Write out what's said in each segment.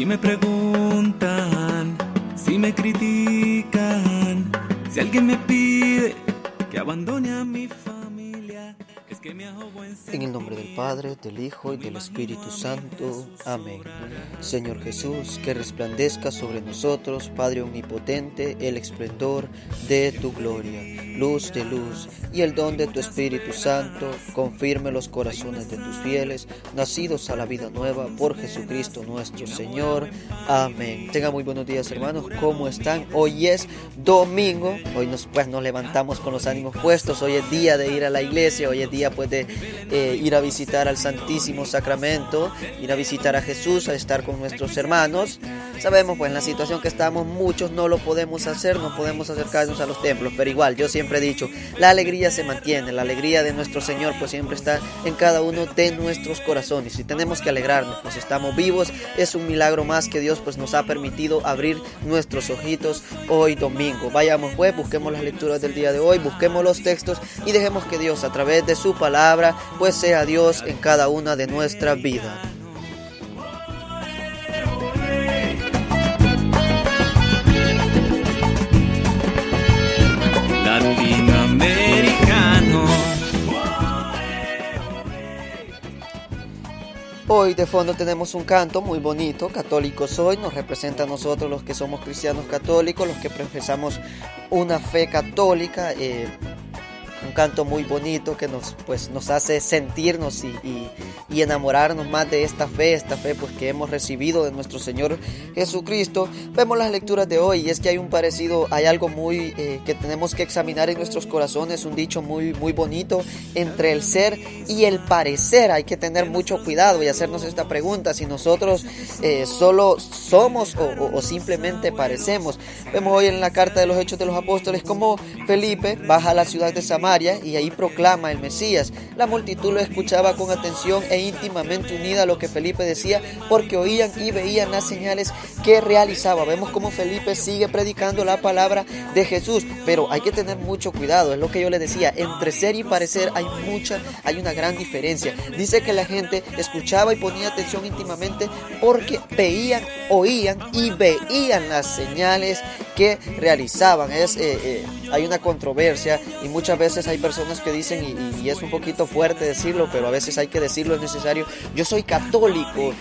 Si me preguntan, si me critican, si alguien me pide que abandone a mi familia, es que me hago buen Señor. En el nombre del Padre, del Hijo y del Espíritu Santo. Amén. Señor Jesús, que resplandezca sobre nosotros, Padre omnipotente, el esplendor de tu gloria, luz de luz, y el don de tu Espíritu Santo, confirme los corazones de tus fieles, nacidos a la vida nueva, por Jesucristo nuestro Señor. Amén. Tengan muy buenos días, hermanos. ¿Cómo están? Hoy es domingo. Hoy nos levantamos con los ánimos puestos. Hoy es día de ir a la iglesia. Hoy es día de ir a visitar al Santísimo Sacramento, ir a visitar a Jesús, a estar con nuestros hermanos. Sabemos en la situación que estamos, muchos no lo podemos hacer, no podemos acercarnos a los templos, pero igual, yo siempre he dicho, la alegría se mantiene, la alegría de nuestro Señor pues siempre está en cada uno de nuestros corazones y tenemos que alegrarnos, pues estamos vivos, es un milagro más que Dios pues nos ha permitido abrir nuestros ojitos hoy domingo. Vayamos pues, busquemos las lecturas del día de hoy, busquemos los textos y dejemos que Dios a través de su palabra pues sea Dios en cada una de nuestras vidas. Latinoamericano. Hoy de fondo tenemos un canto muy bonito, Católico Soy, nos representa a nosotros los que somos cristianos católicos, los que profesamos una fe católica, un canto muy bonito que nos hace sentirnos y enamorarnos más de esta fe pues que hemos recibido de nuestro Señor Jesucristo. Vemos las lecturas de hoy y es que hay algo muy que tenemos que examinar en nuestros corazones, un dicho muy, muy bonito, entre el ser y el parecer. Hay que tener mucho cuidado y hacernos esta pregunta, si nosotros solo somos o simplemente parecemos. Vemos hoy en la carta de los Hechos de los Apóstoles cómo Felipe baja a la ciudad de Samaria y ahí proclama el Mesías. La multitud lo escuchaba con atención e íntimamente unida a lo que Felipe decía, porque oían y veían las señales que realizaba. Vemos cómo Felipe sigue predicando la palabra de Jesús, pero hay que tener mucho cuidado, es lo que yo les decía, entre ser y parecer hay una gran diferencia. Dice que la gente escuchaba y ponía atención íntimamente porque veían, oían y veían las señales que realizaban. Hay una controversia y muchas veces hay personas que dicen, y es un poquito fuerte decirlo, pero a veces hay que decirlo, es necesario: yo soy católico,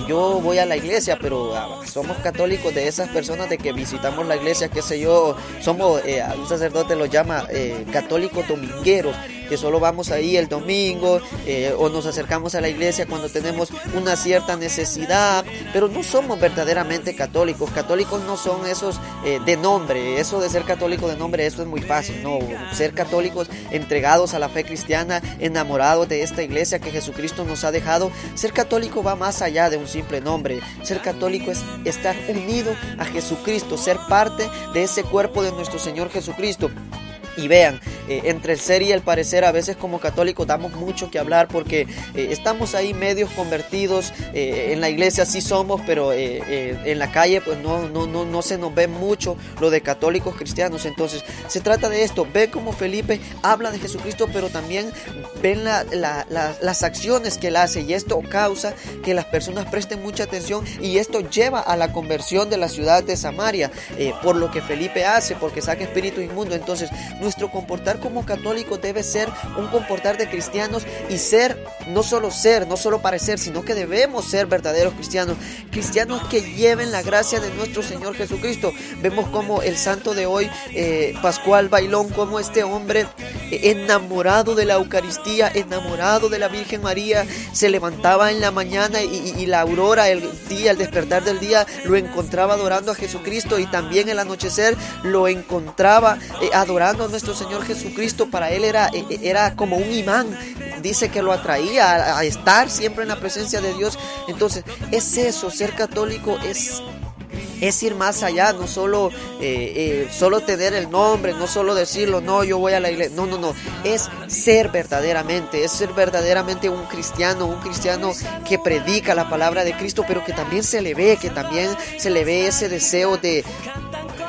yo voy a la iglesia, pero somos católicos de esas personas de que visitamos la iglesia, qué sé yo, somos, un sacerdote lo llama católicos domingueros, que solo vamos ahí el domingo, o nos acercamos a la iglesia cuando tenemos una cierta necesidad, pero no somos verdaderamente católicos. Católicos no son esos de nombre, eso de ser católico de nombre, eso es muy fácil. No, ser católicos entregados a la fe cristiana, enamorados de esta iglesia que Jesucristo nos ha dejado. Ser católico va más allá de un simple nombre. Ser católico es estar unido a Jesucristo, ser parte de ese cuerpo de nuestro Señor Jesucristo. Y vean, entre el ser y el parecer, a veces como católicos damos mucho que hablar porque estamos ahí medios convertidos, en la iglesia sí somos, pero en la calle pues no se nos ve mucho lo de católicos cristianos. Entonces se trata de esto, ve como Felipe habla de Jesucristo, pero también ven las acciones que él hace, y esto causa que las personas presten mucha atención, y esto lleva a la conversión de la ciudad de Samaria, por lo que Felipe hace, porque saca espíritu inmundo. Entonces nuestro comportar como católicos debe ser un comportar de cristianos, y no solo parecer, sino que debemos ser verdaderos cristianos que lleven la gracia de nuestro Señor Jesucristo. Vemos como el santo de hoy, Pascual Bailón, como este hombre enamorado de la Eucaristía, enamorado de la Virgen María, se levantaba en la mañana y la aurora, el despertar del día, lo encontraba adorando a Jesucristo, y también el anochecer lo encontraba adorando a nuestro Señor Jesucristo. Para él era como un imán, dice que lo atraía a estar siempre en la presencia de Dios. Entonces es eso, ser católico es ir más allá, no solo tener el nombre, no solo decirlo, no, yo voy a la iglesia, no, es ser verdaderamente un cristiano que predica la palabra de Cristo, pero que también se le ve ese deseo de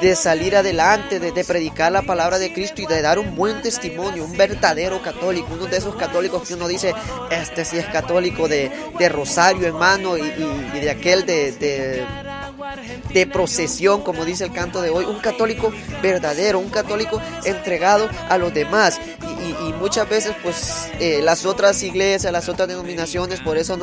de salir adelante, de predicar la palabra de Cristo y de dar un buen testimonio, un verdadero católico, uno de esos católicos que uno dice, este sí es católico de rosario en mano y de aquel de procesión, como dice el canto de hoy, un católico verdadero, un católico entregado a los demás. Y muchas veces pues las otras iglesias, las otras denominaciones, por eso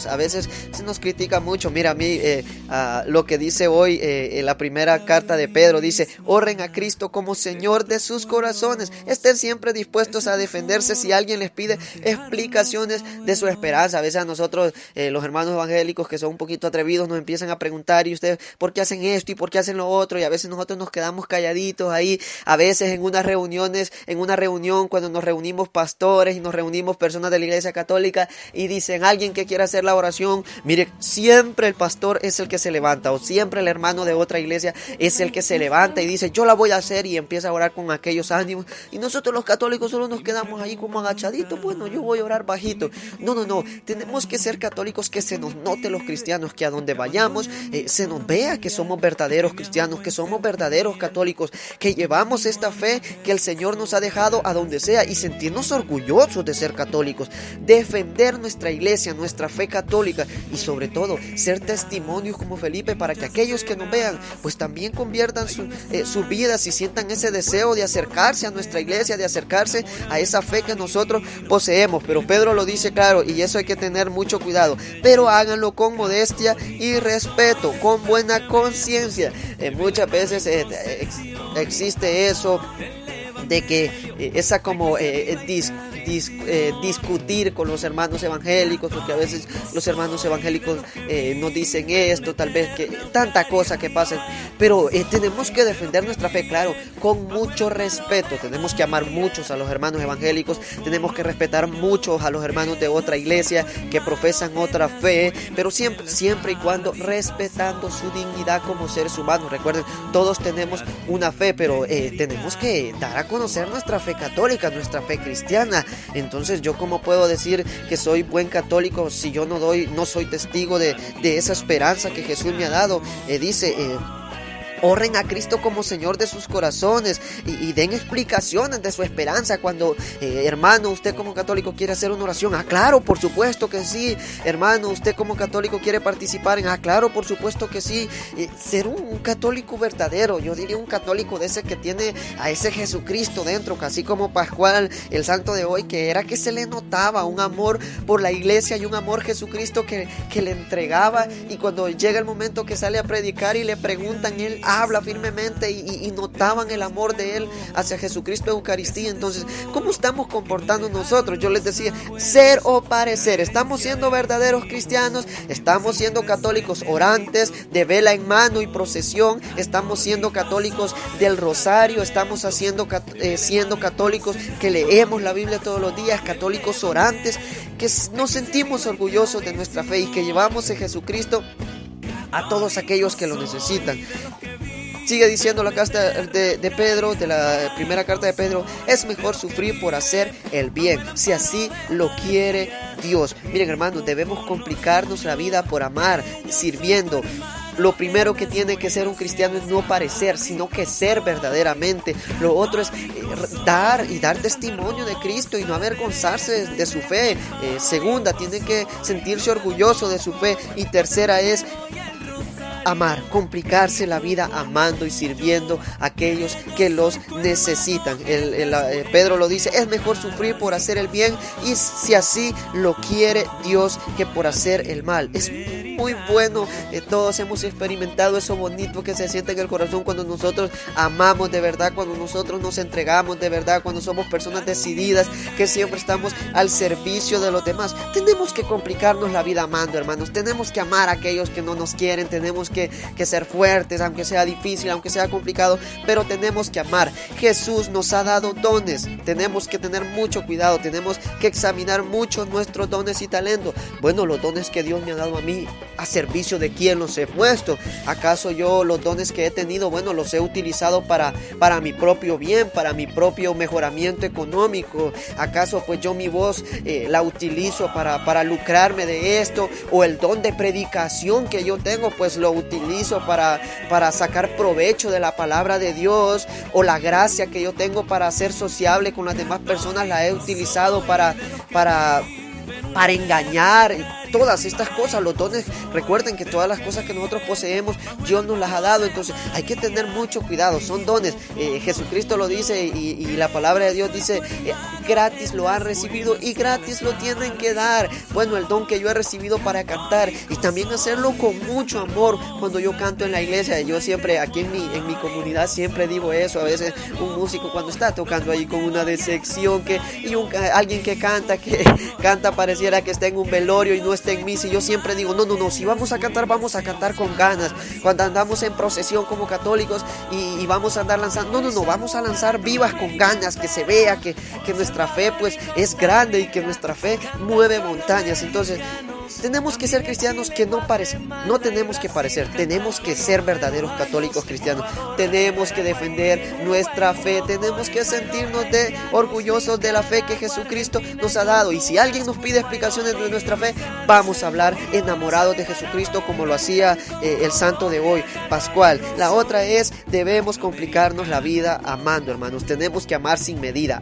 a veces se nos critica mucho. Mira, a mí lo que dice hoy en la primera carta de Pedro, dice: honren a Cristo como Señor de sus corazones, estén siempre dispuestos a defenderse si alguien les pide explicaciones de su esperanza. A veces a nosotros, los hermanos evangélicos que son un poquito atrevidos, nos empiezan a preguntar: ¿y ustedes por qué hacen esto y por qué hacen lo otro? Y a veces nosotros nos quedamos calladitos ahí. A veces en una reunión cuando nos reunimos pastores y nos reunimos personas de la iglesia católica y dicen: alguien que quiera hacer la oración, mire, siempre el pastor es el que se levanta, o siempre el hermano de otra iglesia es el que se levanta y dice: yo la voy a hacer, y empieza a orar con aquellos ánimos, y nosotros los católicos solo nos quedamos ahí como agachaditos. Bueno, yo voy a orar bajito. No, tenemos que ser católicos, que se nos note los cristianos, que a donde vayamos se nos vea que somos verdaderos cristianos, que somos verdaderos católicos, que llevamos esta fe que el Señor nos ha dejado a donde sea, y sentirnos orgullosos de ser católicos, defender nuestra iglesia, nuestra fe católica, y sobre todo ser testimonios como Felipe, para que aquellos que nos vean pues también conviertan sus vidas y sientan ese deseo de acercarse a nuestra iglesia, de acercarse a esa fe que nosotros poseemos. Pero Pedro lo dice claro, y eso hay que tener mucho cuidado: pero háganlo con modestia y respeto, con buena conciencia. Muchas veces existe eso de que esa como discutir con los hermanos evangélicos, porque a veces los hermanos evangélicos nos dicen esto, tal vez que tanta cosa que pasa, pero tenemos que defender nuestra fe, claro, con mucho respeto. Tenemos que amar muchos a los hermanos evangélicos, tenemos que respetar muchos a los hermanos de otra iglesia que profesan otra fe, pero siempre y cuando respetando su dignidad como seres humanos. Recuerden, todos tenemos una fe, pero tenemos que dar a conocer nuestra fe católica, nuestra fe cristiana. Entonces, yo cómo puedo decir que soy buen católico si yo no soy testigo de esa esperanza que Jesús me ha dado. Dice: honren a Cristo como Señor de sus corazones y den explicaciones de su esperanza. Cuando, hermano, usted como católico quiere hacer una oración, claro, por supuesto que sí. Hermano, usted como católico quiere participar claro, por supuesto que sí. Ser un católico verdadero, yo diría un católico de ese que tiene a ese Jesucristo dentro, casi como Pascual, el santo de hoy, que era que se le notaba un amor por la iglesia y un amor Jesucristo que le entregaba, y cuando llega el momento que sale a predicar y le preguntan, él habla firmemente y notaban el amor de él hacia Jesucristo Eucaristía. Entonces, ¿cómo estamos comportando nosotros? Yo les decía, ser o parecer. ¿Estamos siendo verdaderos cristianos? ¿Estamos siendo católicos orantes, de vela en mano y procesión? ¿Estamos siendo católicos del rosario? ¿Estamos siendo católicos que leemos la Biblia todos los días? ¿Católicos orantes que nos sentimos orgullosos de nuestra fe y que llevamos a Jesucristo a todos aquellos que lo necesitan? Sigue diciendo la carta de Pedro, de la primera carta de Pedro: es mejor sufrir por hacer el bien, si así lo quiere Dios. Miren, hermanos, debemos complicarnos la vida por amar, sirviendo. Lo primero que tiene que ser un cristiano es no parecer, sino que ser verdaderamente. Lo otro es dar testimonio de Cristo y no avergonzarse de su fe. Segunda, tiene que sentirse orgulloso de su fe. Y tercera es amar, complicarse la vida amando y sirviendo a aquellos que los necesitan. Pedro lo dice: es mejor sufrir por hacer el bien, y si así lo quiere Dios, que por hacer el mal. Es muy bueno, todos hemos experimentado eso bonito que se siente en el corazón cuando nosotros amamos de verdad, cuando nosotros nos entregamos de verdad, cuando somos personas decididas, que siempre estamos al servicio de los demás. Tenemos que complicarnos la vida amando, hermanos. Tenemos que amar a aquellos que no nos quieren, tenemos que ser fuertes, aunque sea difícil, aunque sea complicado, pero tenemos que amar. Jesús nos ha dado dones, tenemos que tener mucho cuidado, tenemos que examinar mucho nuestros dones y talentos. Bueno, los dones que Dios me ha dado a mí, ¿A servicio de quién los he puesto? ¿Acaso yo los dones que he tenido, bueno, los he utilizado para mi propio bien, para mi propio mejoramiento económico? ¿Acaso pues yo mi voz la utilizo para lucrarme de esto? ¿O el don de predicación que yo tengo pues lo utilizo para sacar provecho de la palabra de Dios? ¿O la gracia que yo tengo para ser sociable con las demás personas la he utilizado para engañar? Todas estas cosas, los dones, recuerden que todas las cosas que nosotros poseemos, Dios nos las ha dado. Entonces hay que tener mucho cuidado, son dones. Jesucristo lo dice y la palabra de Dios dice, gratis lo han recibido y gratis lo tienen que dar. Bueno, el don que yo he recibido para cantar, y también hacerlo con mucho amor. Cuando yo canto en la iglesia, yo siempre, aquí en mi comunidad, siempre digo eso. A veces un músico cuando está tocando ahí con una decepción, alguien que canta pareciera que está en un velorio y no está en misa, y yo siempre digo, no, si vamos a cantar con ganas. Cuando andamos en procesión como católicos y vamos a andar lanzando, no, vamos a lanzar vivas con ganas, que se vea que nuestra fe pues es grande y que nuestra fe mueve montañas. Entonces tenemos que ser cristianos que no tenemos que parecer, tenemos que ser verdaderos católicos cristianos, tenemos que defender nuestra fe, tenemos que sentirnos orgullosos de la fe que Jesucristo nos ha dado. Y si alguien nos pide explicaciones de nuestra fe, vamos a hablar enamorados de Jesucristo, como lo hacía el santo de hoy, Pascual. La otra es, debemos complicarnos la vida amando, hermanos. Tenemos que amar sin medida.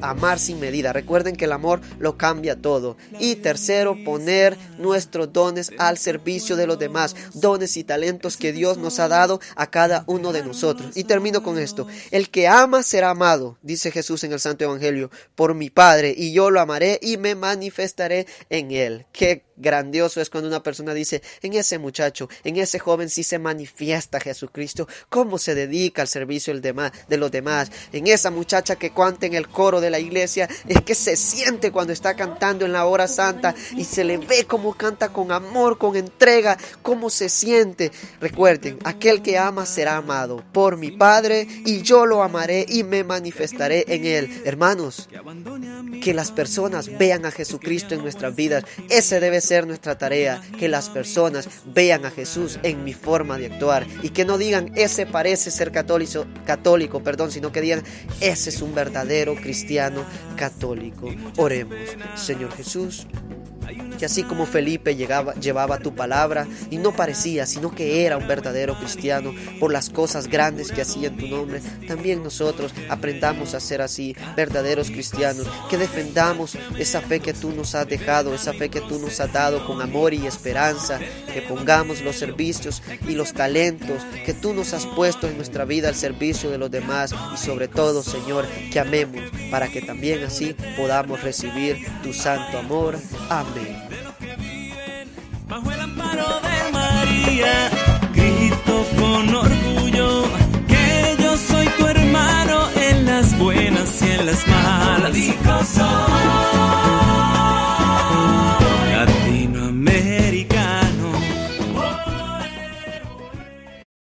Recuerden que el amor lo cambia todo. Y tercero, poner nuestros dones al servicio de los demás, dones y talentos que Dios nos ha dado a cada uno de nosotros. Y termino con esto: el que ama será amado, dice Jesús en el Santo Evangelio, por mi Padre, y yo lo amaré y me manifestaré en él. Qué grandioso es cuando una persona dice, en ese muchacho, en ese joven sí se manifiesta Jesucristo, cómo se dedica al servicio de los demás. En esa muchacha que canta en el coro de la iglesia, es que se siente cuando está cantando en la hora santa y se le ve cómo canta con amor, con entrega, cómo se siente. Recuerden, aquel que ama será amado por mi Padre, y yo lo amaré y me manifestaré en él. Hermanos, que las personas vean a Jesucristo en nuestras vidas. Ese debe ser nuestra tarea, que las personas vean a Jesús en mi forma de actuar, y que no digan, ese parece ser católico, sino que digan, ese es un verdadero cristiano católico. Oremos. Señor Jesús, que así como Felipe llevaba tu palabra y no parecía, sino que era un verdadero cristiano por las cosas grandes que hacía en tu nombre, también nosotros aprendamos a ser así, verdaderos cristianos, que defendamos esa fe que tú nos has dejado, esa fe que tú nos has dado con amor y esperanza, que pongamos los servicios y los talentos que tú nos has puesto en nuestra vida al servicio de los demás, y sobre todo, Señor, que amemos para que también así podamos recibir tu santo amor. Amén. Bajo el amparo de María.